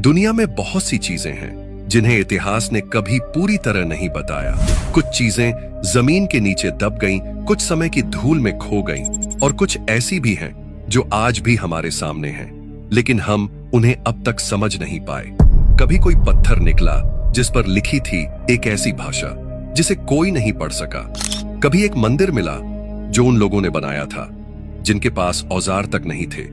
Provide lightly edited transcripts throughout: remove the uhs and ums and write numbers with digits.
दुनिया में बहुत सी चीजें हैं जिन्हें इतिहास ने कभी पूरी तरह नहीं बताया। कुछ चीजें जमीन के नीचे दब गईं, कुछ समय की धूल में खो गईं, और कुछ ऐसी भी हैं जो आज भी हमारे सामने हैं, लेकिन हम उन्हें अब तक समझ नहीं पाए। कभी कोई पत्थर निकला जिस पर लिखी थी एक ऐसी भाषा जिसे कोई नहीं पढ़ सका। कभी एक मंदिर मिला जो उन लोगों ने बनाया था जिनके पास औजार तक नहीं थे।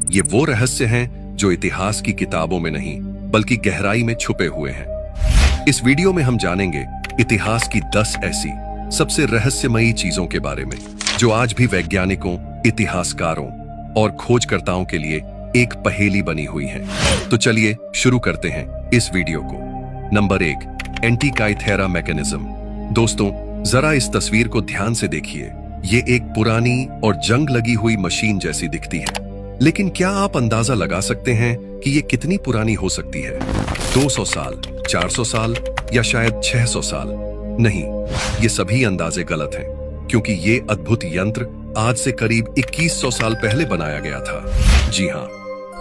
ये वो रहस्य हैं जो इतिहास की किताबों में नहीं बल्कि गहराई में छुपे हुए हैं। इस वीडियो में हम जानेंगे इतिहास की 10 ऐसी सबसे रहस्यमयी चीजों के बारे में जो आज भी वैज्ञानिकों, इतिहासकारों और खोजकर्ताओं के लिए एक पहेली बनी हुई है। तो चलिए शुरू करते हैं इस वीडियो को। Number 1, Antikythera mechanism. दोस्तों, जरा इस तस्वीर को ध्यान से देखिए। ये एक पुरानी और जंग लगी हुई मशीन जैसी दिखती है, लेकिन क्या आप अंदाजा लगा सकते हैं कि ये कितनी पुरानी हो सकती है? 200 साल, 400 साल या शायद 600 साल? नहीं, ये सभी अंदाजे गलत हैं, क्योंकि ये अद्भुत यंत्र आज से करीब 2100 साल पहले बनाया गया था। जी हाँ,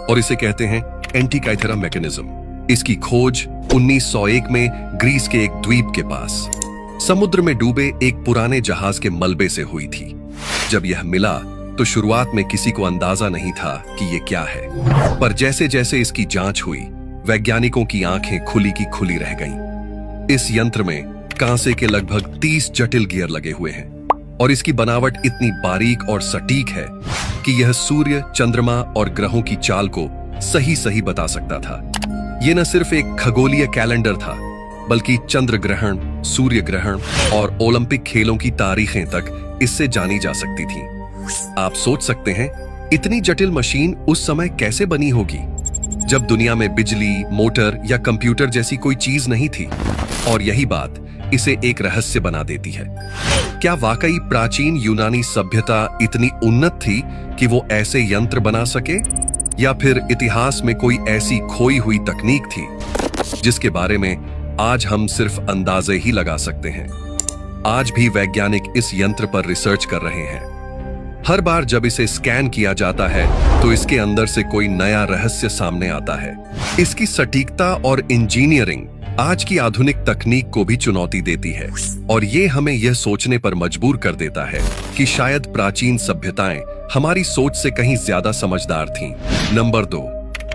और इसे कहते हैं एंटीकाइथेरा मैकेनिज्म। इसकी खोज 1901 में ग्रीस के एक द्वीप के पास समुद्र में डूबे एक पुराने जहाज के मलबे से हुई थी। जब यह मिला तो शुरुआत में किसी को अंदाजा नहीं था कि ये क्या है, पर जैसे जैसे इसकी जांच हुई, वैज्ञानिकों की आंखें खुली की खुली रह गईं। इस यंत्र में कांसे के लगभग 30 जटिल गियर लगे हुए हैं, और इसकी बनावट इतनी बारीक और सटीक है कि यह सूर्य, चंद्रमा और ग्रहों की चाल को सही सही बता सकता था। यह न सिर्फ एक खगोलीय कैलेंडर था, बल्कि चंद्र ग्रहण, सूर्य ग्रहण और ओलंपिक खेलों की तारीखें तक इससे जानी जा सकती थी। आप सोच सकते हैं इतनी जटिल मशीन उस समय कैसे बनी होगी, जब दुनिया में बिजली, मोटर या कंप्यूटर जैसी कोई चीज नहीं थी। और यही बात इसे एक रहस्य बना देती है। क्या वाकई प्राचीन यूनानी सभ्यता इतनी उन्नत थी कि वो ऐसे यंत्र बना सके, या फिर इतिहास में कोई ऐसी खोई हुई तकनीक थी जिसके बारे में आज हम सिर्फ अंदाजे ही लगा सकते हैं? आज भी वैज्ञानिक इस यंत्र पर रिसर्च कर रहे हैं। हर बार जब इसे स्कैन किया जाता है तो इसके अंदर से कोई नया रहस्य सामने आता है। इसकी सटीकता और इंजीनियरिंग आज की आधुनिक तकनीक को भी चुनौती देती है, और ये हमें यह सोचने पर मजबूर कर देता है कि शायद प्राचीन सभ्यताएं हमारी सोच से कहीं ज्यादा समझदार थीं। नंबर 2,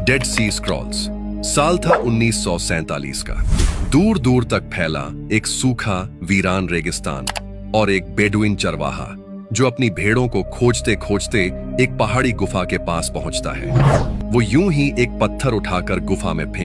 डेड सी स्क्रॉल्स। साल था 1947 का। दूर दूर तक फैला एक सूखा, वीरान रेगिस्तान और एक बेडुइन चरवाहा जो अपनी भेड़ों को खोजते खोजते एक पहाड़ी गुफा के पास पहुंचता है। वो यूं ही एक पत्थर उठाकर गुफा में फेंक